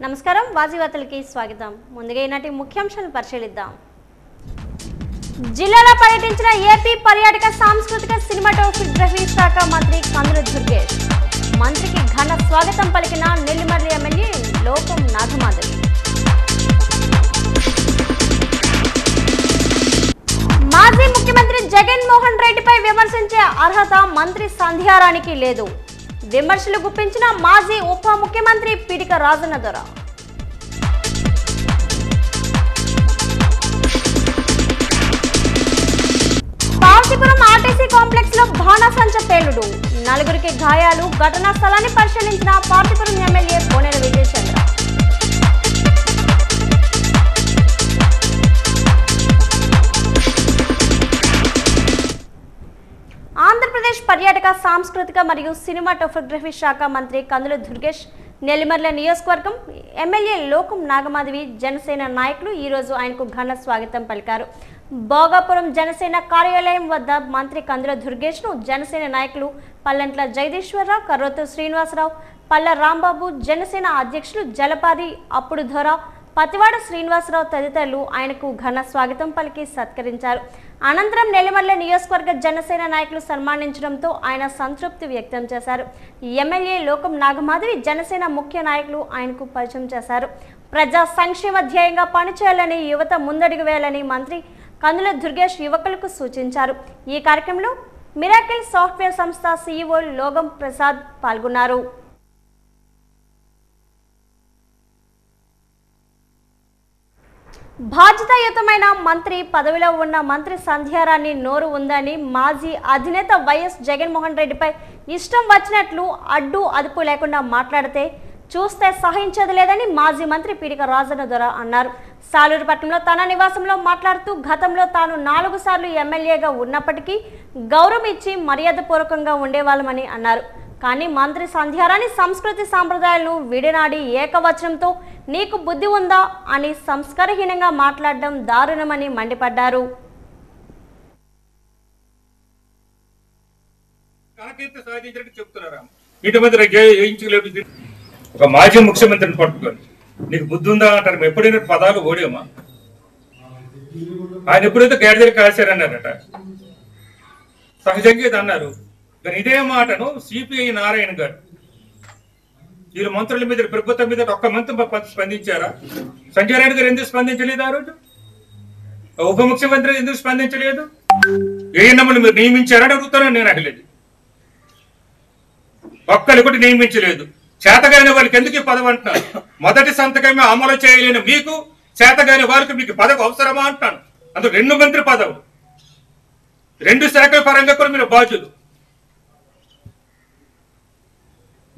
నమస్కారం వాజీవార్తలకి స్వాగతం. ముందుగా ఈనాటి ముఖ్యాంశాలను పరిశీలిద్దాం. జిల్లాలో పర్యటించిన ఏపీ పర్యాటక సాంస్కృతిక సినిమాటోగ్రఫీ శాఖ మంత్రి కందుల దుర్గేష్. మంత్రికి ఘన స్వాగతం పలికిన నెల్లిమర్ల ఎమ్మెల్యే లోకం నాగమాధవి. మాజీ ముఖ్యమంత్రి జగన్మోహన్ రెడ్డిపై విమర్శించే అర్హత మంత్రి సంధ్యారానికి లేదు. విమర్శలు గుప్పించిన మాజీ ఉప ముఖ్యమంత్రి పీడిక రాజన్న దొర. పార్తీపురం ఆర్టీసీ కాంప్లెక్స్ లో బాణాసంచ పేలుడు, 4గురికి గాయాలు. ఘటనా స్థలాన్ని పరిశీలించిన పార్తీపురం ఎమ్మెల్యే కోనేరు విజయచంద్ర. ఆంధ్రప్రదేశ్ పర్యాటక సాంస్కృతిక మరియు సినిమాటోగ్రఫీ శాఖ మంత్రి కందుల దుర్గేష్, నెల్లిమర్ల నియోజకవర్గం ఎమ్మెల్యే లోకం నాగమాధవి, జనసేన నాయకులు ఈరోజు ఆయనకు ఘన స్వాగతం పలికారు. భోగాపురం జనసేన కార్యాలయం వద్ద మంత్రి కందుల దుర్గేష్ను జనసేన నాయకులు పల్లంట్ల జగదీశ్వరరావు, కర్రోతు శ్రీనివాసరావు, పల్ల రాంబాబు, జనసేన అధ్యక్షులు జలపారి అప్పుడు ధర, పతివాడ శ్రీనివాసరావు తదితరులు ఆయనకు ఘన స్వాగతం పలికి సత్కరించారు. అనంతరం నెల్లిమర్ల నియోజకవర్గ జనసేన నాయకులు సన్మానించడంతో ఆయన సంతృప్తి వ్యక్తం చేశారు. ఎమ్మెల్యే లోకం నాగమాధవి, జనసేన ముఖ్య నాయకులు ఆయనకు పరిచయం చేశారు. ప్రజా సంక్షేమ ధ్యేయంగా పనిచేయాలని, యువత ముందడుగు వేయాలని మంత్రి కందుల దుర్గేష్ యువకులకు సూచించారు. ఈ కార్యక్రమంలో మిరాకిల్ సాఫ్ట్వేర్ సంస్థ సీఈఓ లోగం ప్రసాద్ పాల్గొన్నారు. బాధ్యతాయుతమైన మంత్రి పదవిలో ఉన్న మంత్రి సంధ్యారాన్ని నోరు ఉందని, మాజీ అధినేత వైఎస్ జగన్మోహన్ రెడ్డిపై ఇష్టం వచ్చినట్లు అడ్డు అదుపు లేకుండా మాట్లాడితే చూస్తే సహించేది లేదని మాజీ మంత్రి పీడిక రాజన్న దొర అన్నారు. సాలూరుపట్నంలో తన నివాసంలో మాట్లాడుతూ, గతంలో తాను 4 సార్లు ఎమ్మెల్యేగా ఉన్నప్పటికీ గౌరవం ఇచ్చి మర్యాదపూర్వకంగా ఉండేవాళ్ళమని అన్నారు. కానీ మంత్రి సంధ్యారాణి సంస్కృతి సాంప్రదాయాలను విడనాడి ఏకవచనంతో నీకు బుద్ధి ఉందా అని సంస్కారహీనంగా మాట్లాడడం దారుణమని మండిపడ్డారు. ఒక మాజీ ముఖ్యమంత్రిని పట్టుకొని నీకు బుద్ధి ఉందా అంటారు. ఎప్పుడైనా పదాలు ఓడేమా? ఆయన ఎప్పుడైతే గేడజలు కాశారన్నారట, సహజంగా ఇది అన్నారు. కానీ ఇదే మాటను సిపిఐ నారాయణ గారు వీళ్ళ మంత్రుల మీద, ప్రభుత్వం మీద ఒక్క మంత్రి స్పందించారా? సంజయ్ రెడ్డి గారు ఎందుకు స్పందించలేదు? ఆ రోజు ఉప ముఖ్యమంత్రి ఎందుకు స్పందించలేదు? ఏఎన్ఎంలు మీరు నియమించారని అడుగుతానని నేను అడగలేదు. ఒక్కరు కూడా నియమించలేదు. చేతగాని వాళ్ళకి ఎందుకు ఈ పదవి అంటున్నారు? మొదటి సంతకమే అమలు చేయలేని మీకు చేతగాని వాళ్ళకి మీకు పదవి అవసరమా అంటున్నాను. అందులో 2 మంత్రి పదవులు, 2 శాఖల పరంగా కూడా మీరు బాధ్యులు.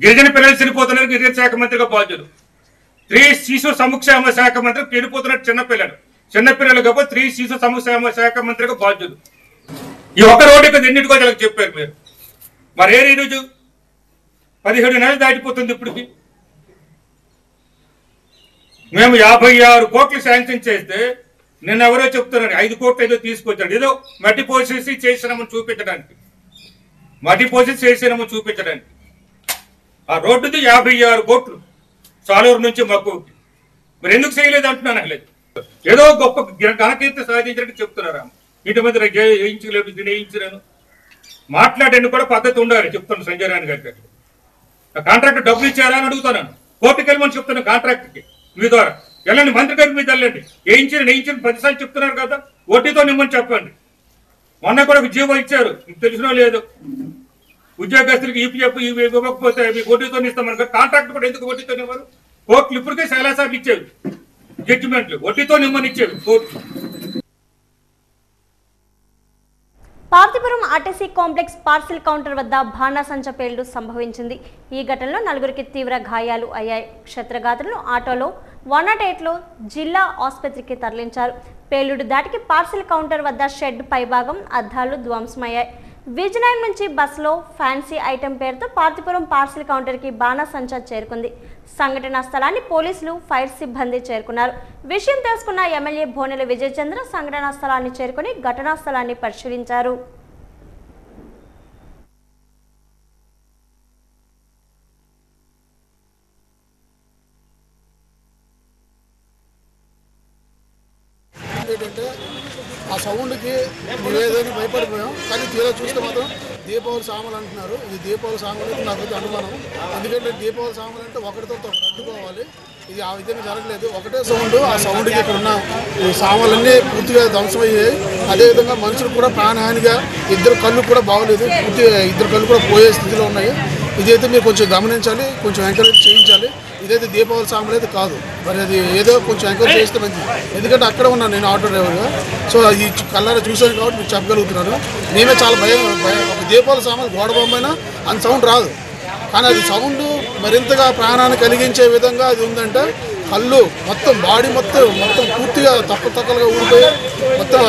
గిరిజన పిల్లలు చనిపోతున్నారు, గిరిజన శాఖ మంత్రిగా బాధ్యులు. 3 శిశు సంక్షేమ శాఖ మంత్రికి చనిపోతున్నారు చిన్నపిల్లలు కాబట్టి 3 శిశు సంక్షేమ శాఖ మంత్రిగా బాధ్యులు. ఈ ఒక రోడ్డు ఎన్నిటికో చెప్పారు మీరు. మరి ఏ ఈరోజు 17 నెలలు దాటిపోతుంది. ఇప్పటికి మేము 56 కోట్లు శాంక్షన్ చేస్తే నిన్న ఎవరో చెప్తున్నారు 5 కోట్లు ఏదో తీసుకొచ్చాడు. ఏదో మట్టి పోసేసి చేసినామని చూపించడానికి. ఆ రోడ్డుది 56 కోట్లు సాలూరు నుంచి మాకు. మీరు ఎందుకు చేయలేదు అంటున్నాను. అనలేదు, ఏదో గొప్ప ఘనకీర్తి సాధించినట్టు చెప్తున్నారా? ఇటు మీద వేయించలేదు, ఇది వేయించలేను మాట్లాడేందుకు కూడా పద్ధతి ఉండాలి చెప్తున్నాను. సంజయ్ రాణి గారి కాంట్రాక్ట్ డబ్బులు ఇచ్చారా అని అడుగుతున్నాను. కోర్టుకి వెళ్ళమని చెప్తున్నాను. కాంట్రాక్ట్కి మీ ద్వారా వెళ్ళండి, మంత్రి గారి మీద వెళ్ళండి. వేయించిన 10 చెప్తున్నారు కదా, వడ్డీతో నిమ్మని చెప్పండి. మొన్న కూడా ఒక జీవో ఇచ్చారు, మీకు తెలిసినో లేదు. ఉద్యోగస్తులకి ఈపీఎఫ్ ఇవ్వకపోతే మీకు వడ్డీతో ఇస్తామని. కాంట్రాక్ట్ కూడా ఎందుకు వడ్డీతో ఇవ్వరు? కోర్టులు ఇప్పటికే చాలా సార్లు ఇచ్చేవి జడ్జిమెంట్లు, వడ్డీతో నిమ్మని ఇచ్చేవి court. Parthipuram RTC complex parcel counter వద్ద బాణాసంచ పేలుడు సంభవించింది. ఈ ఘటనలో 4గురికి తీవ్ర గాయాలు అయ్యాయి. క్షత్రఘాతులను ఆటోలో 108లో జిల్లా ఆసుపత్రికి తరలించారు. పేలుడు దాటికి పార్సిల్ కౌంటర్ వద్ద షెడ్ పైభాగం అద్దాలు ధ్వంసమయ్యాయి. విజయనగరం నుంచి బస్సులో ఫ్యాన్సీ ఐటెం పేరుతో పార్తీపురం పార్సిల్ కౌంటర్కి బాణాసంచా చేరుకుంది. సంఘటనా స్థలాన్ని పోలీసులు, ఫైర్ సిబ్బంది చేరుకున్నారు. విషయం తెలుసుకున్న ఎమ్మెల్యే బోనెల విజయచంద్ర సంఘటనా స్థలాన్ని చేరుకుని ఘటనా స్థలాన్ని పరిశీలించారు. ఏంటంటే ఆ సౌండ్కి మేము ఏదైనా భయపడిపోయాం. కానీ తీరా చూస్తే మాత్రం దీపావళి సామాన్లు అంటున్నారు. ఇది దీపావళి సామాన్లు అయితే నాకైతే అనుమానం. ఎందుకంటే దీపావళి సామాన్లు అంటే ఒకటితో ఒకటి అడ్డుకోవాలి. ఇది ఆ విధంగా జరగలేదు. ఒకటే సౌండ్, ఆ సౌండ్కి ఇక్కడ ఉన్న ఈ సామాన్లన్నీ పూర్తిగా ధ్వంసమయ్యాయి. అదేవిధంగా మనుషులు కూడా ప్రాణహానిగా, ఇద్దరు కళ్ళు కూడా బాగోలేదు, పూర్తిగా ఇద్దరు కళ్ళు కూడా పోయే స్థితిలో ఉన్నాయి. ఇదైతే మీరు కొంచెం గమనించాలి, కొంచెం ఎంకరేజ్ చేయించాలి. ఇదైతే దీపావళి సామాన్లు అయితే కాదు. మరి అది ఏదో కొంచెం ఎంకరేజ్ చేస్తే మంచిది. ఎందుకంటే అక్కడ ఉన్నాను నేను ఆటో డ్రైవర్గా. సో ఈ కళ్ళారా చూశాను కాబట్టి మీకు చెప్పగలుగుతున్నాను. మేమే చాలా భయం. ఒక దీపావళి సామాన్లు గోడ బొమ్మైనా అంత సౌండ్ రాదు. కానీ అది సౌండ్ మరింతగా ప్రాణాన్ని కలిగించే విధంగా అది ఉందంటే కళ్ళు మొత్తం బాడీ మొత్తం పూర్తిగా తక్కలుగా ఊడిపోయి మొత్తం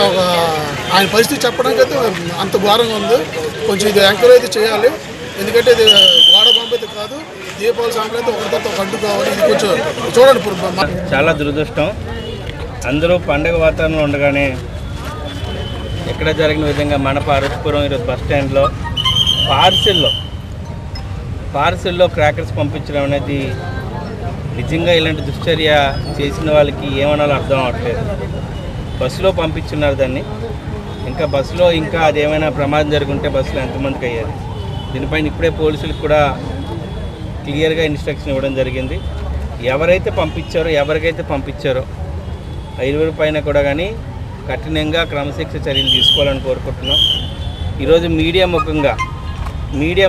ఆయన పరిస్థితి చెప్పడానికి అయితే అంత ఘోరంగా ఉంది. కొంచెం ఇది ఎంకరేజ్ చేయాలి. ఎందుకంటే ఇది గోడ బొమ్మ అయితే కాదు, దీపావళి సామాన్లు అయితే ఒకరితో అడ్డు కావాలి. ఇది కొంచెం చూడండి. ఇప్పుడు చాలా దురదృష్టం. అందరూ పండుగ వాతావరణంలో ఉండగానే ఎక్కడ జరిగిన విధంగా మన పార్వతీపురం ఈరోజు బస్ స్టాండ్లో పార్సిల్లో క్రాకర్స్ పంపించడం అనేది నిజంగా ఇలాంటి దుశ్చర్య చేసిన వాళ్ళకి ఏమనాలో అర్థం అవ్వట్లేదు. బస్సులో పంపించున్నారు దాన్ని. ఇంకా బస్సులో ఇంకా అదేమైనా ప్రమాదం జరుగుంటే బస్సులో ఎంతమందికి అయ్యారు. దీనిపైన ఇప్పుడే పోలీసులకు కూడా క్లియర్గా ఇన్స్ట్రక్షన్ ఇవ్వడం జరిగింది. ఎవరైతే పంపించారో 5 పైన కూడా కానీ కఠినంగా క్రమశిక్షణ చర్యలు తీసుకోవాలని కోరుకుంటున్నాం. ఈరోజు మీడియా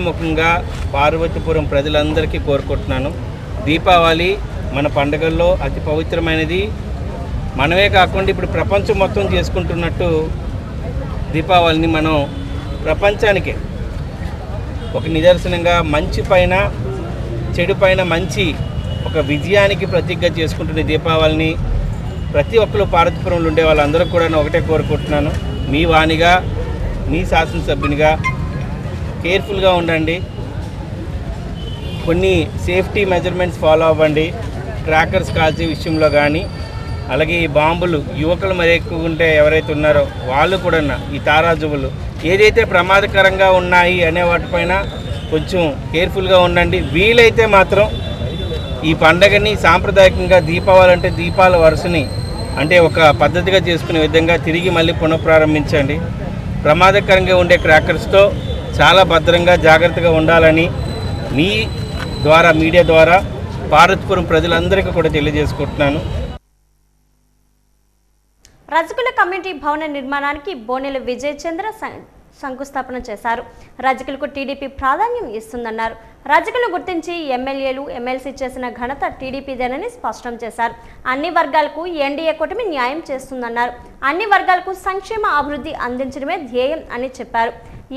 ముఖంగా పార్వతీపురం ప్రజలందరికీ కోరుకుంటున్నాను. దీపావళి మన పండుగల్లో అతి పవిత్రమైనది. మనమే కాకుండా ఇప్పుడు ప్రపంచం మొత్తం చేసుకుంటున్నట్టు దీపావళిని మనం ప్రపంచానికే ఒక నిదర్శనంగా, మంచి పైన చెడు పైన మంచి ఒక విజయానికి ప్రతీకగా చేసుకుంటున్న దీపావళిని ప్రతి ఒక్కరు పార్వతీపురంలో ఉండే వాళ్ళందరూ కూడా ఒకటే కోరుకుంటున్నాను. మీ వాణిగా, మీ శాసనసభ్యునిగా కేర్ఫుల్గా ఉండండి. కొన్ని సేఫ్టీ మెజర్మెంట్స్ ఫాలో అవ్వండి. క్రాకర్స్ కాల్చే విషయంలో కానీ, అలాగే ఈ బాంబులు యువకులు మరి ఎక్కువ ఉంటే ఎవరైతే ఉన్నారో వాళ్ళు కూడా ఈ తారాజువులు ఏదైతే ప్రమాదకరంగా ఉన్నాయి అనే వాటిపైన కొంచెం కేర్ఫుల్గా ఉండండి. వీలైతే మాత్రం ఈ పండగని సాంప్రదాయకంగా దీపావళి అంటే దీపాల వరుసని అంటే ఒక పద్ధతిగా చేసుకునే విధంగా తిరిగి మళ్ళీ పునఃప్రారంభించండి. ప్రమాదకరంగా ఉండే క్రాకర్స్తో చాలా భద్రంగా జాగ్రత్తగా ఉండాలని మీ ద్వారా, మీడియా ద్వారా పార్వతీపురం ప్రజలందరికీ కూడా తెలియజేసుకుంటున్నాను. రజకుల కమ్యూనిటీ భవన నిర్మాణానికి బోనెల విజయ్ చంద్ర శంకుస్థాపన చేశారు. రజకులకు టీడీపీ ప్రాధాన్యం ఇస్తుందన్నారు. రజకులు గుర్తించి ఎమ్మెల్యేలు, ఎమ్మెల్సీ చేసిన ఘనత టీడీపీదేనని స్పష్టం చేశారు. అన్ని వర్గాలకు ఎన్డీఏ కూటమి న్యాయం చేస్తుందన్నారు. అన్ని వర్గాలకు సంక్షేమ అభివృద్ధి అందించడమే ధ్యేయం అని చెప్పారు.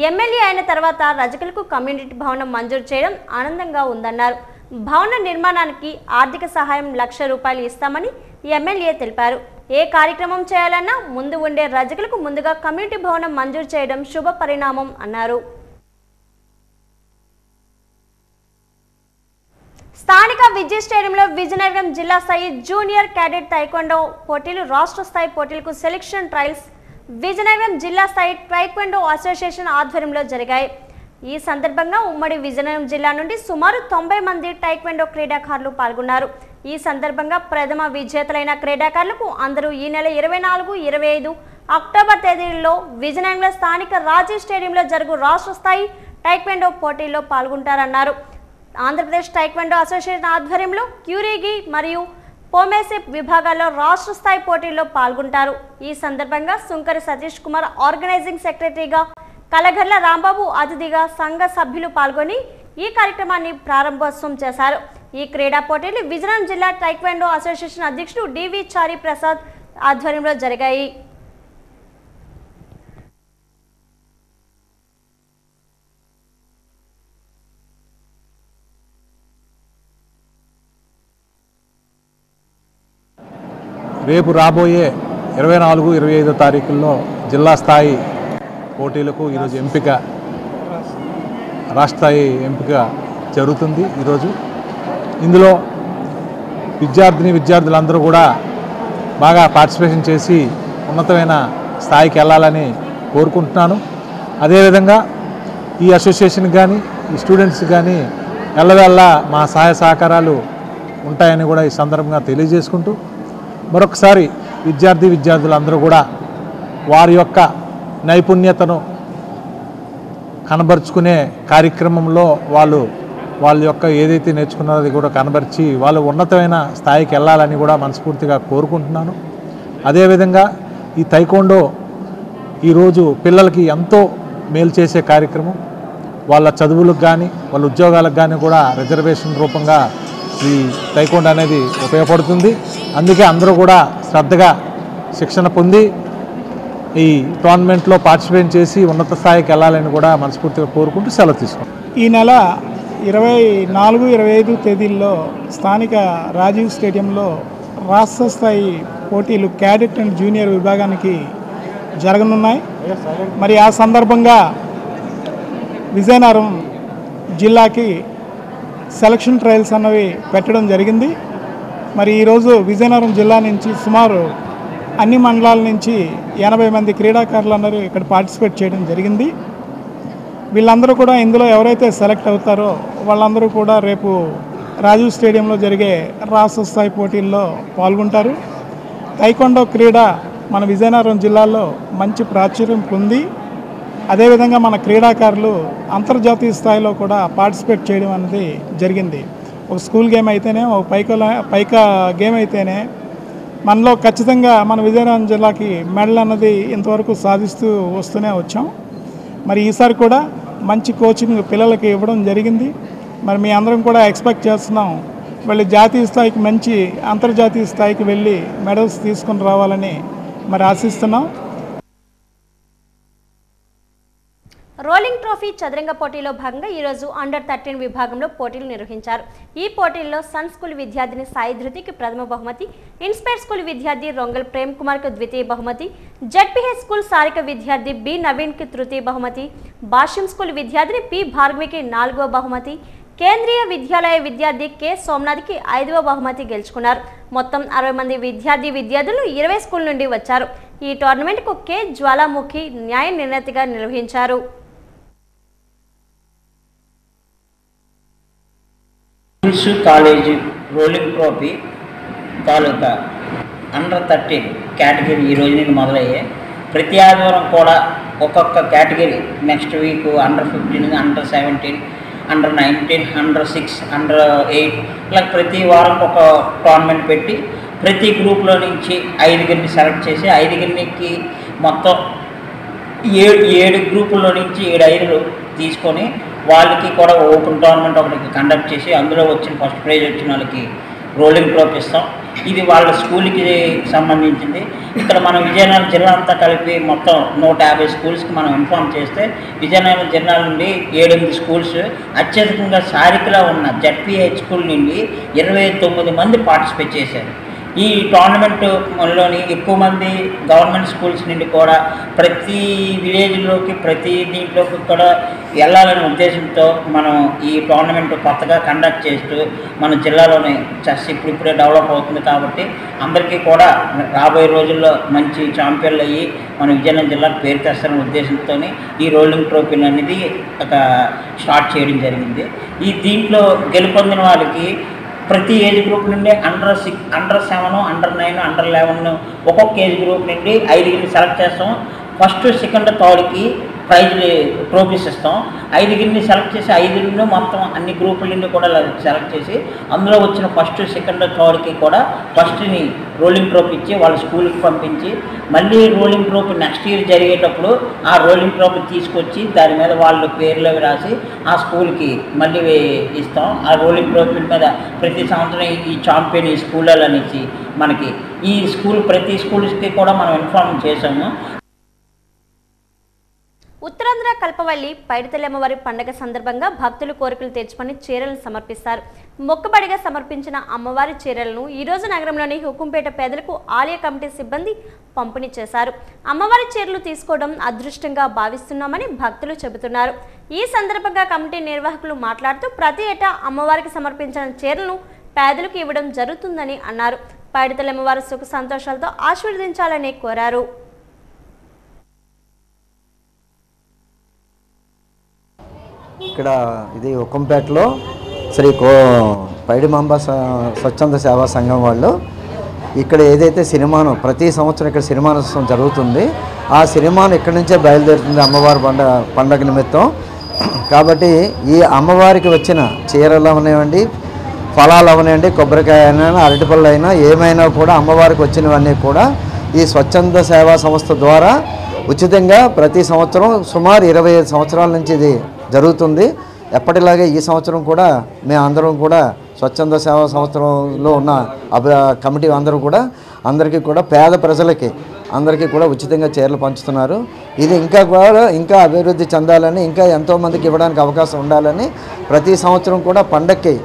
ఎమ్మెల్యే అయిన తర్వాత రజకులకు కమ్యూనిటీ భవనం మంజూరు చేయడం ఆనందంగా ఉందన్నారు. భవన నిర్మాణానికి ఆర్థిక సహాయం 1,00,000 రూపాయలు ఇస్తామని ఎమ్మెల్యే తెలిపారు. ఏ కార్యక్రమం చేయాలన్నా ముందు ఉండే రజకులకు ముందుగా కమ్యూనిటీ భవనం మంజూరు చేయడం శుభ పరిణామం అన్నారు. స్థానిక విజయ్ స్టేడియంలో విజయనగరం జిల్లా స్థాయి జూనియర్ క్యాడెట్ టైక్వాండో పోటీలు, రాష్ట్ర స్థాయి పోటీలకు సెలక్షన్ ట్రయల్స్ విజయనగరం జిల్లా స్థాయి టైక్వాండో అసోసియేషన్ ఆధ్వర్యంలో జరిగాయి. ఈ సందర్భంగా ఉమ్మడి విజయనగరం జిల్లా నుండి సుమారు 90 మంది టైక్వాండో క్రీడాకారులు పాల్గొన్నారు. ఈ సందర్భంగా ప్రథమ విజేతలైన క్రీడాకారులకు అందరూ ఈ నెల 24, 25 అక్టోబర్ తేదీల్లో విజయనగరంలో స్థానిక రాజీవ్ స్టేడియంలో జరుగు రాష్ట్ర స్థాయి టైక్వాండో పోటీల్లో పాల్గొంటారన్నారు. ఆంధ్రప్రదేశ్ టైక్వాండో అసోసియేషన్ ఆధ్వర్యంలో క్యూరీగి మరియు పోమేసిప్ విభాగాల్లో రాష్ట్ర స్థాయి పోటీల్లో పాల్గొంటారు. ఈ సందర్భంగా సుంకరి సతీష్ కుమార్ ఆర్గనైజింగ్ సెక్రటరీగా, కలగర్ల రాంబాబు అతిథిగా సంఘ సభ్యులు పాల్గొని ఈ కార్యక్రమాన్ని ప్రారంభోత్సవం చేశారు. ఈ క్రీడా పోటీలు విజయనగరం జిల్లా టైక్వాండో అసోసియేషన్ అధ్యక్షుడు డివి చారి ప్రసాద్ ఆధ్వర్యంలో జరిగాయి. రేపు రాబోయే 24, 25 తారీఖుల్లో జిల్లా స్థాయి పోటీలకు ఈరోజు రాష్ట్ర స్థాయి ఎంపిక జరుగుతుంది. ఈరోజు ఇందులో విద్యార్థులందరూ కూడా బాగా పార్టిసిపేషన్ చేసి ఉన్నతమైన స్థాయికి వెళ్ళాలని కోరుకుంటున్నాను. అదేవిధంగా ఈ అసోసియేషన్కి కానీ ఈ స్టూడెంట్స్కి కానీ ఎల్లవేళ మా సహాయ సహకారాలు ఉంటాయని కూడా ఈ సందర్భంగా తెలియజేసుకుంటూ మరొకసారి విద్యార్థులందరూ కూడా వారి యొక్క నైపుణ్యతను కనబరుచుకునే కార్యక్రమంలో వాళ్ళ యొక్క ఏదైతే నేర్చుకున్నారో అది కూడా కనబరిచి వాళ్ళు ఉన్నతమైన స్థాయికి వెళ్ళాలని కూడా మనస్ఫూర్తిగా కోరుకుంటున్నాను. అదేవిధంగా ఈ తైకోండో ఈరోజు పిల్లలకి ఎంతో మేలు చేసే కార్యక్రమం. వాళ్ళ చదువులకు కానీ వాళ్ళ ఉద్యోగాలకు కానీ కూడా రిజర్వేషన్ రూపంగా ఈ తైకోండో అనేది ఉపయోగపడుతుంది. అందుకే అందరూ కూడా శ్రద్ధగా శిక్షణ పొంది ఈ టోర్నమెంట్లో పార్టిసిపేట్ చేసి ఉన్నత స్థాయికి వెళ్ళాలని కూడా మనస్ఫూర్తిగా కోరుకుంటూ సెలవు తీసుకుంటాం. ఈ నెల 24, 25 తేదీల్లో స్థానిక రాజీవ్ స్టేడియంలో రాష్ట్ర స్థాయి పోటీలు క్యాడెట్ అండ్ జూనియర్ విభాగానికి జరగనున్నాయి. మరి ఆ సందర్భంగా విజయనగరం జిల్లాకి సెలక్షన్ ట్రయల్స్ అన్నవి పెట్టడం జరిగింది. మరి ఈరోజు విజయనగరం జిల్లా నుంచి సుమారు అన్ని మండలాల నుంచి 80 మంది క్రీడాకారులందరూ ఇక్కడ పార్టిసిపేట్ చేయడం జరిగింది. వీళ్ళందరూ కూడా ఇందులో ఎవరైతే సెలెక్ట్ అవుతారో వాళ్ళందరూ కూడా రేపు రాజీవ్ స్టేడియంలో జరిగే రాష్ట్ర స్థాయి పోటీల్లో పాల్గొంటారు. తైకొండో క్రీడ మన విజయనగరం జిల్లాలో మంచి ప్రాచుర్యం పొంది అదేవిధంగా మన క్రీడాకారులు అంతర్జాతీయ స్థాయిలో కూడా పార్టిసిపేట్ చేయడం అనేది జరిగింది. ఒక స్కూల్ గేమ్ అయితేనే, ఒక పైకా గేమ్ అయితేనే మనలో ఖచ్చితంగా మన విజయనగరం జిల్లాకి మెడల్ అన్నది ఇంతవరకు సాధిస్తూ వస్తూనే వచ్చాం. మరి ఈసారి కూడా మంచి కోచింగ్ పిల్లలకి ఇవ్వడం జరిగింది. మరి మీ అందరం కూడా ఎక్స్పెక్ట్ చేస్తున్నాం వాళ్ళు జాతీయ స్థాయికి మంచి అంతర్జాతీయ స్థాయికి వెళ్ళి మెడల్స్ తీసుకొని రావాలని మరి ఆశిస్తున్నాం. రోలింగ్ ట్రోఫీ చదరంగ పోటీలో భాగంగా ఈరోజు అండర్ 13 విభాగంలో పోటీలు నిర్వహించారు. ఈ పోటీల్లో సన్ స్కూల్ విద్యార్థిని సాయి ధృతికి ప్రథమ బహుమతి, ఇన్స్పైర్ స్కూల్ విద్యార్థి రొంగల్ ప్రేమ్ కుమార్కు ద్వితీయ బహుమతి, జెడ్పీహెచ్ స్కూల్ సారిక విద్యార్థి బి నవీన్కి తృతీయ బహుమతి, భాష్యం స్కూల్ విద్యార్థిని పి భార్గవికి 4వ బహుమతి, కేంద్రీయ విద్యాలయ విద్యార్థి కె సోమనాథ్కి 5వ బహుమతి గెలుచుకున్నారు. మొత్తం 60 మంది విద్యార్థులు 20 స్కూల్ నుండి వచ్చారు. ఈ టోర్నమెంట్కు కె జ్వాలాముఖి న్యాయ నిర్ణేతగా నిర్వహించారు. కాలేజీ రోలింగ్ ట్రోఫీ తాలూకా అండర్ 13 కేటగిరీ ఈ రోజు నుండి మొదలయ్యాయి. ప్రతి ఆదివారం కూడా ఒక్కొక్క category next week under 15, under 17, under 19, under 6, under 8 ఇలా ప్రతి వారం ఒక టోర్నమెంట్ పెట్టి ప్రతి గ్రూప్లో నుంచి 5 సెలెక్ట్ చేసి 5 మొత్తం 7 గ్రూపుల్లో నుంచి 7 తీసుకొని వాళ్ళకి కూడా ఓపెన్ టోర్నమెంట్ ఒకటి కండక్ట్ చేసి అందులో వచ్చిన ఫస్ట్ ప్రైజ్ వచ్చిన వాళ్ళకి రోలింగ్ ట్రోఫీ ఇస్తాం. ఇది వాళ్ళ స్కూల్కి సంబంధించింది. ఇక్కడ మనం విజయనగరం జిల్లా అంతా కలిపి మొత్తం 150 స్కూల్స్కి మనం ఇన్ఫార్మ్ చేస్తే విజయనగరం జిల్లా నుండి 7 స్కూల్స్ అత్యధికంగా సారికలో ఉన్న జెడ్పీహెచ్ స్కూల్ నుండి 29 మంది పార్టిసిపేట్ చేశారు. ఈ టోర్నమెంట్లోని ఎక్కువ మంది గవర్నమెంట్ స్కూల్స్ నుండి కూడా ప్రతి విలేజ్లోకి ప్రతి దీంట్లోకి కూడా వెళ్ళాలనే ఉద్దేశంతో మనం ఈ టోర్నమెంట్ కొత్తగా కండక్ట్ చేస్తూ మన జిల్లాలోని చెస్ ఇప్పుడిప్పుడే డెవలప్ అవుతుంది కాబట్టి అందరికీ కూడా రాబోయే రోజుల్లో మంచి ఛాంపియన్లు అయ్యి మన విజయనగరం జిల్లాకు పేరు తెస్తారనే ఉద్దేశంతో ఈ రోలింగ్ ట్రోఫీలు అనేది ఒక స్టార్ట్ చేయడం జరిగింది. ఈ దీంట్లో గెలుపొందిన వాళ్ళకి ప్రతి ఏజ్ గ్రూప్ నుండి అండర్ 6, అండర్ 7, అండర్ 9, అండర్ 11 ఒక్కొక్క ఏజ్ గ్రూప్ నుండి 5 సెలెక్ట్ చేస్తాం. ఫస్ట్, సెకండ్, థర్డ్కి ప్రైజ్లు ట్రోఫీస్ ఇస్తాం. 5 సెలెక్ట్ చేసి 5 మొత్తం అన్ని గ్రూపుల నుండి కూడా సెలెక్ట్ చేసి అందులో వచ్చిన ఫస్ట్, సెకండ్, థర్డ్కి కూడా ఫస్ట్ని రోలింగ్ ట్రోఫీ ఇచ్చి వాళ్ళ స్కూల్కి పంపించి మళ్ళీ రోలింగ్ ట్రోఫీ నెక్స్ట్ ఇయర్ జరిగేటప్పుడు ఆ రోలింగ్ ట్రోఫీ తీసుకొచ్చి దాని మీద వాళ్ళ పేర్లు రాసి ఆ స్కూల్కి మళ్ళీ ఇస్తాం. ఆ రోలింగ్ ట్రోఫీ మీద ప్రతి సంవత్సరం ఈ ఛాంపియన్ ఈ స్కూళ్ళలో అనేసి మనకి ఈ స్కూల్ ప్రతి స్కూల్స్కి కూడా మనం ఇన్ఫార్మ్ చేసాము. ఉత్తరాంధ్ర కల్పవల్లి పైడితల్లమ్మవారి పండుగ సందర్భంగా భక్తులు కోరికలు తీర్చుకొని చీరలను సమర్పిస్తారు. మొక్కుబడిగా సమర్పించిన అమ్మవారి చీరలను ఈరోజు నగరంలోని హుకుంపేట పేదలకు ఆలయ కమిటీ సిబ్బంది పంపిణీ చేశారు. అమ్మవారి చీరలు తీసుకోవడం అదృష్టంగా భావిస్తున్నామని భక్తులు చెబుతున్నారు. ఈ సందర్భంగా కమిటీ నిర్వాహకులు మాట్లాడుతూ ప్రతి ఏటా అమ్మవారికి సమర్పించిన చీరలను పేదలకు ఇవ్వడం జరుగుతుందని అన్నారు. పైడితల్లమ్మవారి సుఖ సంతోషాలతో ఆశీర్వదించాలని కోరారు. ఇక్కడ ఇది హుకుంపేటలో శ్రీ పైడిమాంబ స్వచ్ఛంద సేవా సంఘం వాళ్ళు ఇక్కడ ఏదైతే సినిమాను ప్రతి సంవత్సరం ఇక్కడ సినిమానోత్సవం జరుగుతుంది, ఆ సినిమాను ఇక్కడి నుంచే బయలుదేరుతుంది అమ్మవారి పండగ నిమిత్తం. కాబట్టి ఈ అమ్మవారికి వచ్చిన చీరలు అవనివ్వండి, ఫలాలు అవనివ్వండి, కొబ్బరికాయ అయినా, అరటిపళ్ళు అయినా, ఏమైనా కూడా అమ్మవారికి వచ్చినవన్నీ కూడా ఈ స్వచ్ఛంద సేవా సంస్థ ద్వారా ఉచితంగా ప్రతి సంవత్సరం సుమారు 25 సంవత్సరాల నుంచి ఇది జరుగుతుంది. ఎప్పటిలాగే ఈ సంవత్సరం కూడా మేమందరం కూడా స్వచ్ఛంద సేవా సంవత్సరంలో ఉన్న కమిటీ అందరూ కూడా అందరికీ కూడా పేద ప్రజలకి అందరికీ కూడా ఉచితంగా చీరలు పంచుతున్నారు. ఇది ఇంకా అభివృద్ధి చెందాలని, ఇంకా ఎంతోమందికి ఇవ్వడానికి అవకాశం ఉండాలని ప్రతి సంవత్సరం కూడా పండక్కి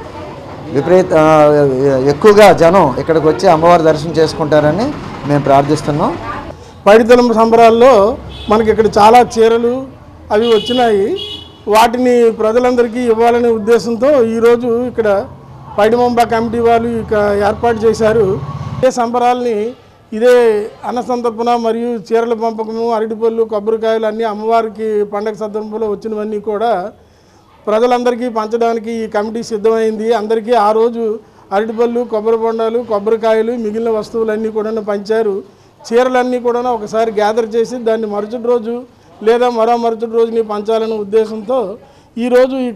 ఎక్కువగా జనం ఇక్కడికి వచ్చి అమ్మవారి దర్శనం చేసుకుంటారని మేము ప్రార్థిస్తున్నాం. పైడితలం సంబరాల్లో మనకి ఇక్కడ చాలా చీరలు అవి వచ్చినాయి. వాటిని ప్రజలందరికీ ఇవ్వాలనే ఉద్దేశంతో ఈరోజు ఇక్కడ పైడిమంబ కమిటీ వాళ్ళు ఇక ఏర్పాటు చేశారు. ఇదే సంబరాల్ని ఇదే అన్న సంతర్పణ మరియు చీరల పంపకము, అరటిపళ్ళు, కొబ్బరికాయలు అన్నీ అమ్మవారికి పండగ సందర్భంలో వచ్చినవన్నీ కూడా ప్రజలందరికీ పంచడానికి ఈ కమిటీ సిద్ధమైంది. అందరికీ ఆ రోజు అరటిపళ్ళు, కొబ్బరి బొండాలు, కొబ్బరికాయలు, మిగిలిన వస్తువులన్నీ కూడా పంచారు. చీరలన్నీ కూడా ఒకసారి గ్యాదర్ చేసి దాన్ని మరుసటి రోజు లేదా మరుసటి రోజుని పంచాలనే ఉద్దేశంతో ఈరోజు ఈ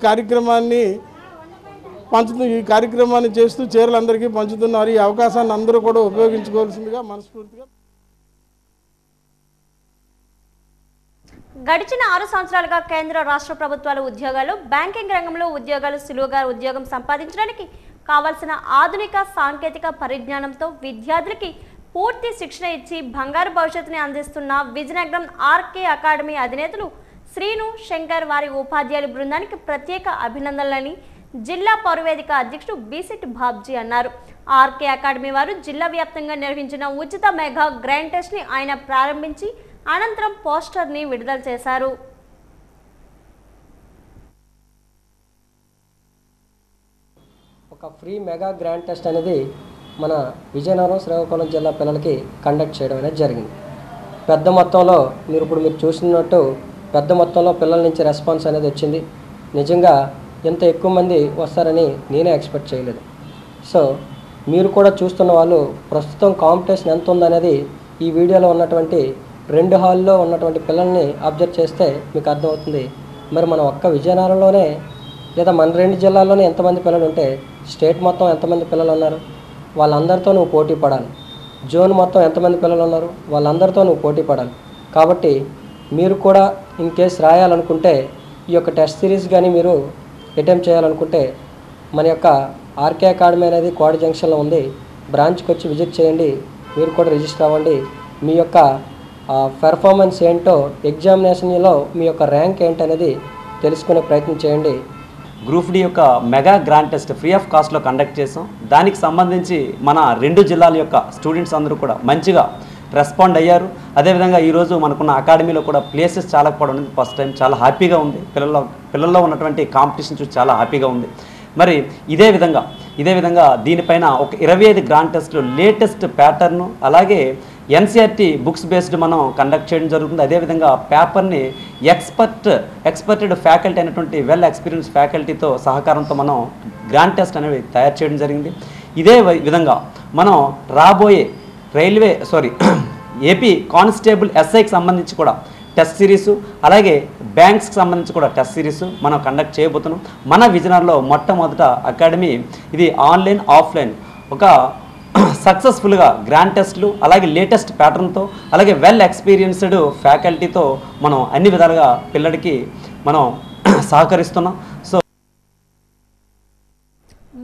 కార్యక్రమాన్ని చేస్తూ చీరలందరికీ పంచుతున్నారు. ఈ అవకాశాన్ని అందరూ కూడా ఉపయోగించుకోవాల్సిందిగా మనస్ఫూర్తిగా. గడిచిన 6 సంవత్సరాలుగా కేంద్ర రాష్ట్ర ప్రభుత్వాల ఉద్యోగాలు, బ్యాంకింగ్ రంగంలో ఉద్యోగాలు సులువుగా ఉద్యోగం సంపాదించడానికి కావాల్సిన ఆధునిక సాంకేతిక పరిజ్ఞానంతో విద్యార్థులకి పూర్తి శిక్షణ ఇచ్చి బంగారు భవిష్యత్తుని అందిస్తున్న విజయనగరం ఆర్కే అకాడమీ అధినేతలు శ్రీను, శంకర్ వారి ఉపాధ్యాయుల బృందానికి ప్రత్యేక అభినందనలని జిల్లా పౌరవేదిక అధ్యక్షుడు బీసెట్ బాబ్జీ అన్నారు. ఆర్కే అకాడమీ వారు జిల్లా వ్యాప్తంగా నిర్వహించిన ఉచిత మెగా గ్రాండ్ టెస్ట్ని ఆయన ప్రారంభించి అనంతరం పోస్టర్ని విడుదల చేశారు. ఒక ఫ్రీ మెగా గ్రాండ్ టెస్ట్ అనేది మన విజయనగరం, శ్రీకాకుళం జిల్లా పిల్లలకి కండక్ట్ చేయడం అనేది జరిగింది. పెద్ద మొత్తంలో మీరు చూసినట్టు పెద్ద మొత్తంలో పిల్లల నుంచి రెస్పాన్స్ అనేది వచ్చింది. నిజంగా ఎంత ఎక్కువ మంది వస్తారని నేనే ఎక్స్పెక్ట్ చేయలేదు. సో మీరు కూడా చూస్తున్న వాళ్ళు ప్రస్తుతం కాంపిటీషన్ ఎంత ఉందనేది ఈ వీడియోలో ఉన్నటువంటి 2 హాల్లో ఉన్నటువంటి పిల్లల్ని అబ్జర్వ్ చేస్తే మీకు అర్థమవుతుంది. మరి మనం ఒక్క విజయనగరంలోనే లేదా మన 2 జిల్లాల్లోనే ఎంతమంది పిల్లలు ఉంటే స్టేట్ మొత్తం ఎంతమంది పిల్లలు ఉన్నారు, వాళ్ళందరితో నువ్వు పోటీ పడాలి. జోన్ మొత్తం ఎంతమంది పిల్లలు ఉన్నారు, వాళ్ళందరితో నువ్వు పోటీ పడాలి. కాబట్టి మీరు కూడా ఇన్ కేస్ రాయాలనుకుంటే ఈ యొక్క టెస్ట్ సిరీస్ కానీ మీరు అటెంప్ట్ చేయాలనుకుంటే మన యొక్క ఆర్కే అకాడమీ అనేది కోడ జంక్షన్లో ఉంది. బ్రాంచ్కి వచ్చి విజిట్ చేయండి. మీరు కూడా రిజిస్టర్ అవ్వండి. మీ యొక్క పెర్ఫార్మెన్స్ ఏంటో, ఎగ్జామినేషన్లో మీ యొక్క ర్యాంక్ ఏంటనేది తెలుసుకునే ప్రయత్నం చేయండి. గ్రూప్ డి యొక్క mega grand test free of కాస్ట్లో కండక్ట్ చేసాం. దానికి సంబంధించి మన 2 జిల్లాల యొక్క స్టూడెంట్స్ అందరూ కూడా మంచిగా రెస్పాండ్ అయ్యారు. అదేవిధంగా ఈరోజు మనకున్న అకాడమీలో కూడా ప్లేసెస్ చాలా కూడా ఉంది. ఫస్ట్ టైం చాలా హ్యాపీగా ఉంది. పిల్లల్లో ఉన్నటువంటి కాంపిటీషన్ చూసి చాలా హ్యాపీగా ఉంది. మరి ఇదే విధంగా దీనిపైన ఒక 25 గ్రాండ్ టెస్ట్లు లేటెస్ట్ ప్యాటర్ను, అలాగే ఎన్సీఆర్టీ బుక్స్ బేస్డ్ మనం కండక్ట్ చేయడం జరుగుతుంది. అదేవిధంగా పేపర్ని ఎక్స్పర్టెడ్ ఫ్యాకల్టీ అయినటువంటి వెల్ ఎక్స్పీరియన్స్ ఫ్యాకల్టీతో సహకారంతో మనం గ్రాండ్ టెస్ట్ అనేవి తయారు చేయడం జరిగింది. ఇదే విధంగా మనం రాబోయే ఏపీ కానిస్టేబుల్ ఎస్ఐకి సంబంధించి కూడా టెస్ట్ సిరీసు, అలాగే బ్యాంక్స్కి సంబంధించి కూడా టెస్ట్ సిరీసు మనం కండక్ట్ చేయబోతున్నాం. మన విజయనగరంలో మొట్టమొదట అకాడమీ ఇది ఆన్లైన్, ఆఫ్లైన్ ఒక సక్సెస్ఫుల్గా గ్రాండ్ టెస్ట్లు, అలాగే లేటెస్ట్ ప్యాటర్న్తో, అలాగే వెల్ ఎక్స్పీరియన్స్డ్ ఫ్యాకల్టీతో మనం అన్ని విధాలుగా పిల్లడికి మనం సహకరిస్తున్నాం. సో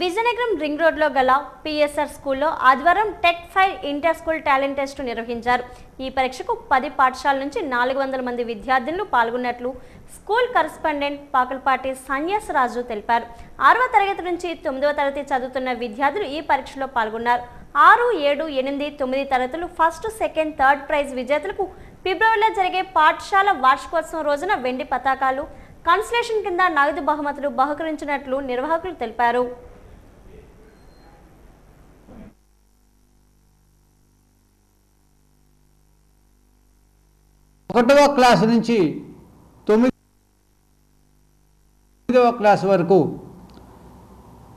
విజయనగరం రింగ్ రోడ్లో గల పిఎస్ఆర్ స్కూల్లో ఆదివారం tech fire inter school talent test నిర్వహించారు. ఈ పరీక్షకు 10 పాఠశాలల నుంచి 400 మంది విద్యార్థులు పాల్గొన్నట్లు స్కూల్ కరెస్పాండెంట్ పాకల్పాటి సన్యాసరాజు తెలిపారు. 6వ తరగతి నుంచి 9వ తరగతి చదువుతున్న విద్యార్థులు ఈ పరీక్షలో పాల్గొన్నారు. 6, 7, 8, 9 తరగతులు ఫస్ట్, సెకండ్, థర్డ్ ప్రైజ్ విజేతలకు ఫిబ్రవరిలో జరిగే పాఠశాల వార్షికోత్సవం రోజున వెండి పతాకాలు, కన్సలేషన్ కింద నగదు బహుమతులు బహుకరించినట్లు నిర్వాహకులు తెలిపారు. 1వ క్లాస్ నుంచి 9వ క్లాస్ వరకు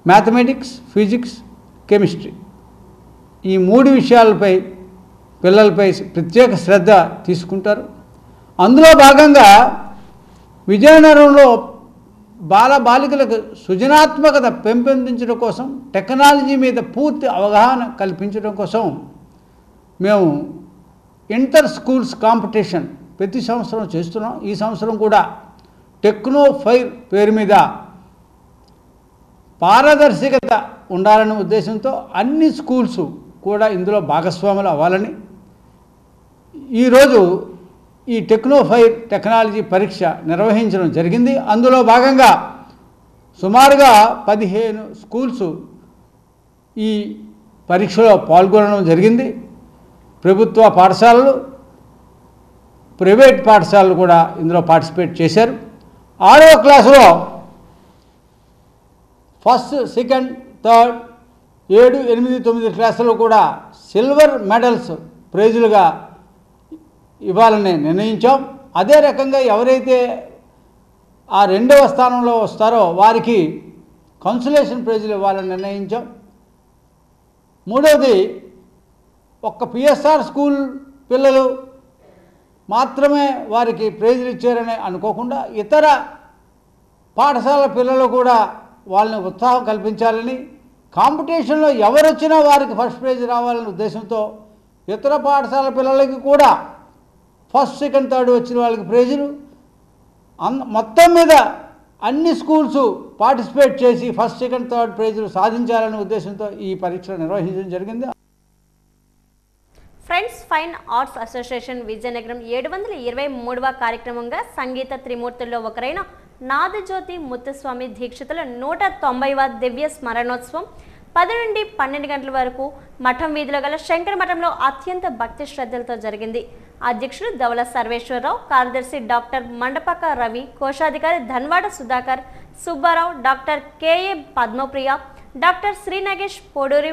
మ్యాథమెటిక్స్, ఫిజిక్స్, కెమిస్ట్రీ ఈ 3 విషయాలపై పిల్లలపై ప్రత్యేక శ్రద్ధ తీసుకుంటారు. అందులో భాగంగా విజయనగరంలో బాలికలకు సృజనాత్మకత పెంపొందించడం కోసం, టెక్నాలజీ మీద పూర్తి అవగాహన కల్పించడం కోసం మేము ఇంటర్ స్కూల్స్ కాంపిటీషన్ ప్రతి సంవత్సరం చేస్తున్నాం. ఈ సంవత్సరం కూడా టెక్నో ఫైర్ పేరు మీద పారదర్శకత ఉండాలనే ఉద్దేశంతో అన్ని స్కూల్స్ కూడా ఇందులో భాగస్వాములు అవ్వాలని ఈరోజు ఈ టెక్నో ఫైర్ టెక్నాలజీ పరీక్ష నిర్వహించడం జరిగింది. అందులో భాగంగా సుమారుగా 15 స్కూల్స్ ఈ పరీక్షలో పాల్గొనడం జరిగింది. ప్రభుత్వ పాఠశాలలు, ప్రైవేట్ పాఠశాలలు కూడా ఇందులో పార్టిసిపేట్ చేశారు. 6వ క్లాసులో ఫస్ట్, సెకండ్, థర్డ్, 7, 8, 9 క్లాసులు కూడా సిల్వర్ మెడల్స్ ప్రైజులుగా ఇవ్వాలని నిర్ణయించాం. అదే రకంగా ఎవరైతే ఆ 2వ స్థానంలో వస్తారో వారికి కన్సలేషన్ ప్రైజులు ఇవ్వాలని నిర్ణయించాం. 3వది ఒక్క పిఎస్ఆర్ స్కూల్ పిల్లలు మాత్రమే వారికి ప్రైజులు ఇచ్చారని అనుకోకుండా ఇతర పాఠశాల పిల్లలు కూడా వాళ్ళని ఉత్సాహం కల్పించాలని, కాంపిటీషన్లో ఎవరు వచ్చినా వారికి ఫస్ట్ ప్రైజ్ రావాలనే ఉద్దేశంతో ఇతర పాఠశాల పిల్లలకి కూడా ఫస్ట్, సెకండ్, థర్డ్ వచ్చిన వాళ్ళకి ప్రైజులు, మొత్తం మీద అన్ని స్కూల్స్ పార్టిసిపేట్ చేసి ఫస్ట్, సెకండ్, థర్డ్ ప్రైజులు సాధించాలనే ఉద్దేశంతో ఈ పరీక్షలు నిర్వహించడం జరిగింది. Friends fine arts association Vizianagaram 723వ కార్యక్రమంగా సంగీత త్రిమూర్తుల్లో ఒకరైన నాదజ్యోతి ముత్తుస్వామి దీక్షితుల 190వ దివ్య స్మరణోత్సవం 10 నుండి 12 గంటల వరకు మఠం వీధిలో గల శంకర మఠంలో అత్యంత భక్తి శ్రద్ధలతో జరిగింది. అధ్యక్షుడు ధవల సర్వేశ్వరరావు, కార్యదర్శి డాక్టర్ మండపక రవి, కోశాధికారి Dhanwada Sudhakar, Subbarao, doctor K A Padmapriya, doctor Srinagesh Poduri,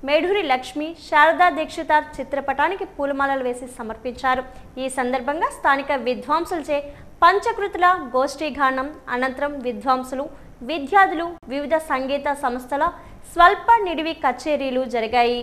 Meduri Lakshmi, Sharada Dikshitar చిత్రపటానికి పూలమాలలు వేసి సమర్పించారు. ఈ సందర్భంగా స్థానిక విద్వాంసులచే పంచకృతుల గోష్ఠీగానం అనంతరం విద్వాంసులు, విద్యార్థులు, వివిధ సంగీత సంస్థల స్వల్ప నిడివి కచేరీలు జరిగాయి.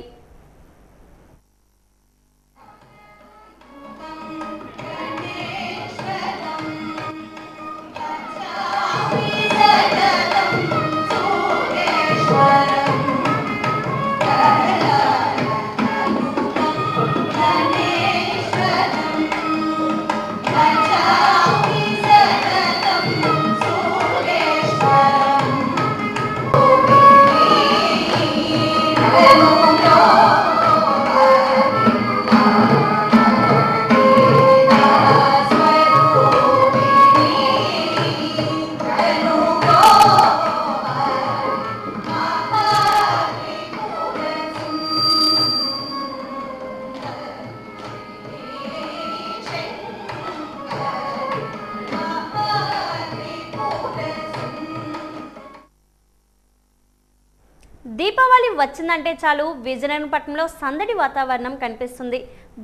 దీపావళి వచ్చిందంటే చాలు విజయనగరం పట్టణంలో సందడి వాతావరణం కనిపిస్తుంది.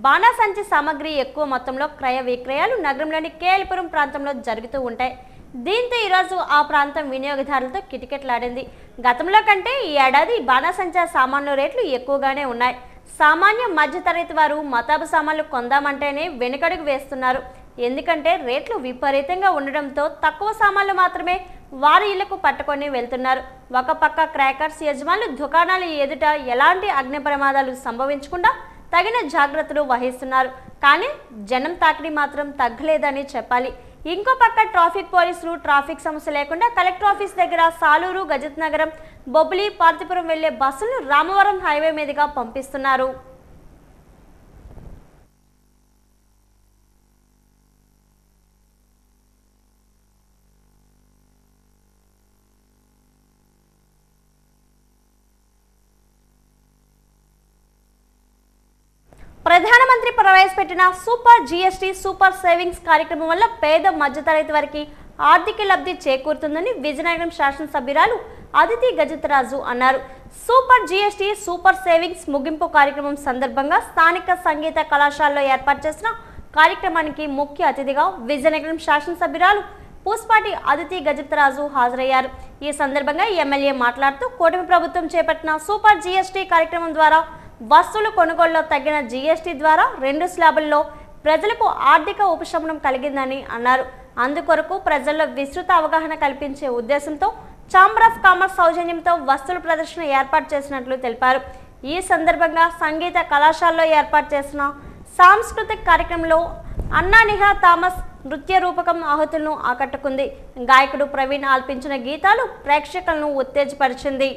బాణాసంచి సామాగ్రి ఎక్కువ మొత్తంలో క్రయ విక్రయాలు నగరంలోని కేఎల్పురం ప్రాంతంలో జరుగుతూ ఉంటాయి. దీంతో ఈరోజు ఆ ప్రాంతం వినియోగదారులతో కిటకిటలాడింది. గతంలో కంటే ఈ ఏడాది బాణాసంచా సామాన్ల రేట్లు ఎక్కువగానే ఉన్నాయి. సామాన్య మధ్యతరగతి వారు మతాబు సామాన్లు కొందామంటేనే వెనుకడుగు వేస్తున్నారు. ఎందుకంటే రేట్లు విపరీతంగా ఉండడంతో తక్కువ సామాన్లు మాత్రమే వారి ఇళ్లకు పట్టుకొని వెళ్తున్నారు. ఒక పక్క క్రాకర్స్ యజమానులు దుకాణాల ఎదుట ఎలాంటి అగ్ని ప్రమాదాలు సంభవించకుండా తగిన జాగ్రత్తలు వహిస్తున్నారు. కానీ జనం తాకిడి మాత్రం తగ్గలేదని చెప్పాలి. ఇంకో పక్క ట్రాఫిక్ పోలీసులు ట్రాఫిక్ సమస్య లేకుండా కలెక్టర్ ఆఫీస్ దగ్గర సాలూరు, గజత్ నగరం, బొబ్బిలి, పార్తిపురం వెళ్లే బస్సులను రామవరం హైవే మీదుగా పంపిస్తున్నారు. ప్రధానమంత్రి ప్రవేశపెట్టిన సూపర్ జీఎస్టీ సూపర్ సేవింగ్స్ కార్యక్రమం వల్ల పేద మధ్యతరగతి వారికి ఆర్థిక లబ్ధి చేకూరుతుందని విజయనగరం శాసనసభ్యురాలు అదితి గజతరాజు అన్నారు. సూపర్ జీఎస్టీ సూపర్ సేవింగ్స్ ముగింపు కార్యక్రమం సందర్భంగా స్థానిక సంగీత కళాశాలలో ఏర్పాటు చేసిన కార్యక్రమానికి ముఖ్య అతిథిగా విజయనగరం శాసనసభ్యురాలు పూస్పాటి అదితి గజతరాజు హాజరయ్యారు. ఈ సందర్భంగా ఎమ్మెల్యే మాట్లాడుతూ కూటమి ప్రభుత్వం చేపట్టిన సూపర్ జీఎస్టీ కార్యక్రమం ద్వారా వస్తువుల కొనుగోలులో తగ్గిన జీఎస్టీ ద్వారా 2 స్లాబుల్లో ప్రజలకు ఆర్థిక ఉపశమనం కలిగిందని అన్నారు. అందుకొరకు ప్రజల్లో విస్తృత అవగాహన కల్పించే ఉద్దేశంతో ఛాంబర్ ఆఫ్ కామర్స్ సౌజన్యంతో వస్తువుల ప్రదర్శన ఏర్పాటు చేసినట్లు తెలిపారు. ఈ సందర్భంగా సంగీత కళాశాలలో ఏర్పాటు చేసిన సాంస్కృతిక కార్యక్రమంలో అన్నా నిహా థామస్ నృత్య రూపకం ఆహుతులను ఆకట్టుకుంది. గాయకుడు ప్రవీణ్ ఆల్పించిన గీతాలు ప్రేక్షకులను ఉత్తేజపరిచింది.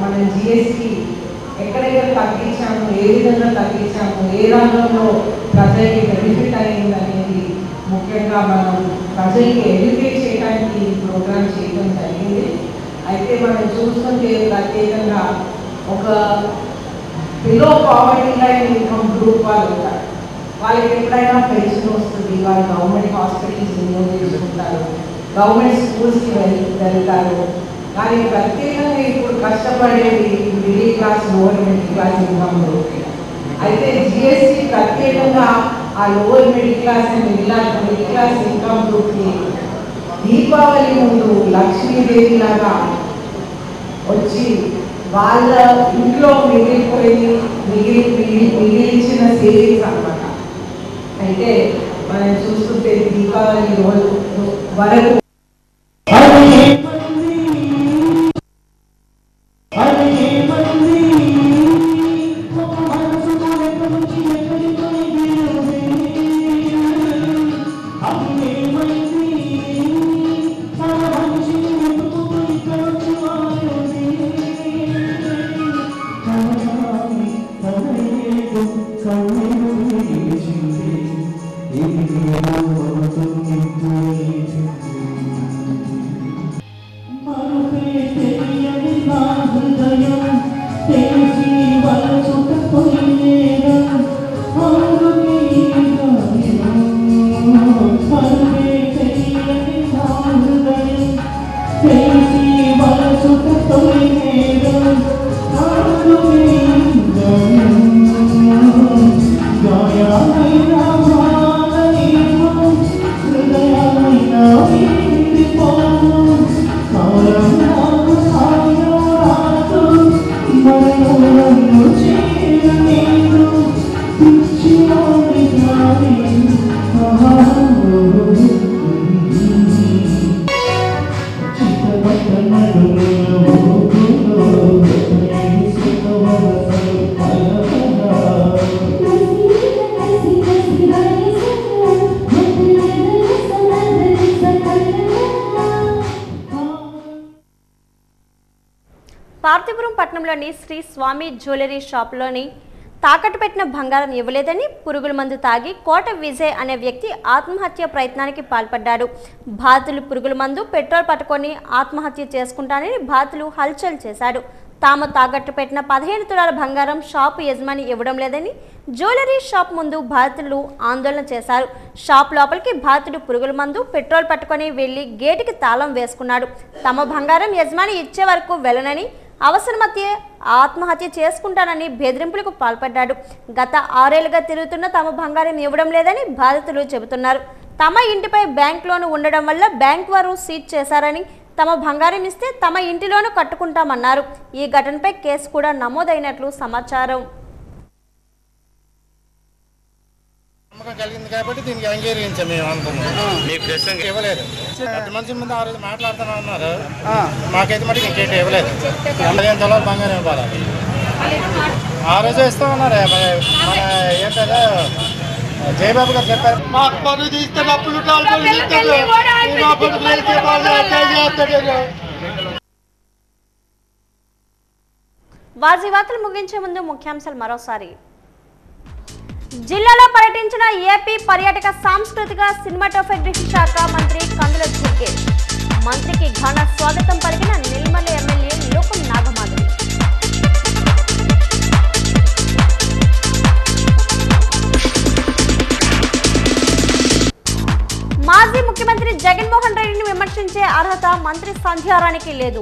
మనం జిఎస్టీ ఎక్కడెక్కడ తగ్గించాము, ఏ విధంగా తగ్గించాము, ఏ రంగంలో ప్రజలకి బెనిఫిట్ అయింది అనేది ముఖ్యంగా మనం ప్రజలకి ఎడ్యుకేట్ చేయడానికి ఈ ప్రోగ్రామ్ చేయడం జరిగింది. అయితే మనం చూస్తుంటే ప్రత్యేకంగా ఒక below poverty line income group వాళ్ళు ఉంటారు. వాళ్ళకి ఎప్పుడైనా పెన్షన్ వస్తుంది, వాళ్ళు గవర్నమెంట్ హాస్పిటల్స్ వినియోగించుకుంటారు, గవర్నమెంట్ స్కూల్స్కి వెళ్తారు. కానీ ప్రత్యేకంగా ఇప్పుడు కష్టపడేది middle class, lower middle class income group. అయితే జిఎస్టీ ప్రత్యేకంగా ఆ lower middle class and middle class income గ్రూప్కి దీపావళి ముందు లక్ష్మీదేవి లాగా వచ్చి వాళ్ళ ఇంట్లో మిగిలించిన సేవింగ్స్ అన్నమాట. అయితే మనం చూస్తుంటే దీపావళి రోజు వరకు పార్థిపురం పట్టణంలోని శ్రీ స్వామి జ్యువెలరీ షాప్లోని తాకట్టు పెట్టిన బంగారం ఇవ్వలేదని పురుగుల మందు తాగి కోట విజయ్ అనే వ్యక్తి ఆత్మహత్య ప్రయత్నానికి పాల్పడ్డాడు. బాధితులు పురుగుల మందు, పెట్రోల్ పట్టుకొని ఆత్మహత్య చేసుకుంటానని బాధితులు హల్చల్ చేశాడు. తాము తాకట్టు పెట్టిన 15 తులాల బంగారం షాపు యజమాని ఇవ్వడం లేదని జ్యువెలరీ షాప్ ముందు బాధితులు ఆందోళన చేశారు. షాప్ లోపలికి బాధితుడు పురుగుల మందు, పెట్రోల్ పట్టుకొని వెళ్లి గేటుకి తాళం వేసుకున్నాడు. తమ బంగారం యజమాని ఇచ్చే వరకు వెళ్ళనని, అవసరమైతే ఆత్మహత్య చేసుకుంటానని బెదిరింపులకు పాల్పడ్డాడు. గత 6 ఏళ్లుగా తిరుగుతున్న తమ బంగారం ఇవ్వడం లేదని బాధితులు చెబుతున్నారు. తమ ఇంటిపై బ్యాంక్ లోన్ ఉండడం వల్ల బ్యాంక్ వారు సీజ్ చేశారని, తమ బంగారం ఇస్తే తమ ఇంటిలోనూ కట్టుకుంటామన్నారు. ఈ ఘటనపై కేసు కూడా నమోదైనట్లు సమాచారం. నమ్మకం కలిగింది కాబట్టి దీనికి అంగీకరించాం మేము అనుకున్నాం. ఇవ్వలేదు. పెద్ద మనిషి ముందు ఆ రోజు మాట్లాడుతూనే ఉన్నారు. మాకైతే మటుకు ఇంకేంటి ఇవ్వలేదు. 15 తులాలు బంగారం ఇవ్వాలి. ఆ రోజు ఇస్తా ఉన్నారు. మన ఏంటంటే జయబాబు గారు చెప్పారు, మాకు పన్ను తీస్తే అప్పులు వార్తలు ముగించే ముందు ముఖ్యాంశాలు మరోసారి. జిల్లాలో పర్యటించిన ఏపీ పర్యాటక సాంస్కృతిక సినిమాటోగ్రఫీ శాఖ మంత్రి కందుల దుర్గేష్. మంత్రికి ఘన స్వాగతం పలికిన నిర్మల ఎమ్మెల్యే లోకం నాగమాధవి. మాజీ మాజీ ముఖ్యమంత్రి జగన్మోహన్ రెడ్డిని విమర్శించే అర్హత మంత్రి సంధ్యారానికి లేదు.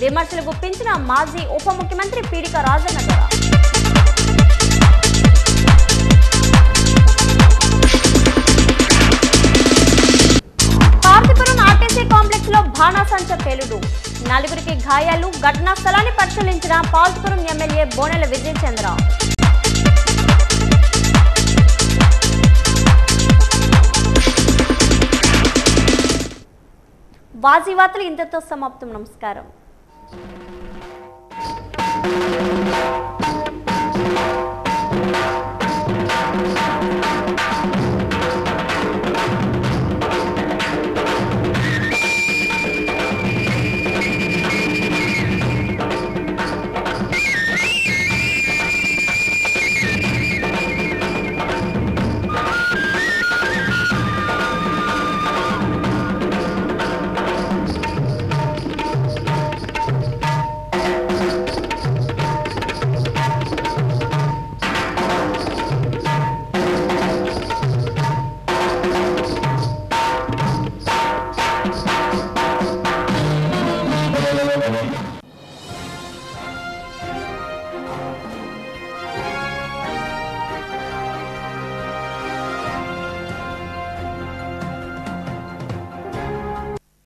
విమర్శలు గుప్పించిన మాజీ ఉప ముఖ్యమంత్రి పీడిక రాజన్న గౌడ. పార్తీపురం ఆర్టీసీ కాంప్లెక్స్ లో బాణాసంచ పేలుడు, 4గురికి గాయాలు. ఘటనా స్థలాన్ని పరిశీలించిన పార్తీపురం ఎమ్మెల్యే బోనెల విజయ్ చంద్ర. వాజీ వార్తలు ఇంతతో సమాప్తం. నమస్కారం.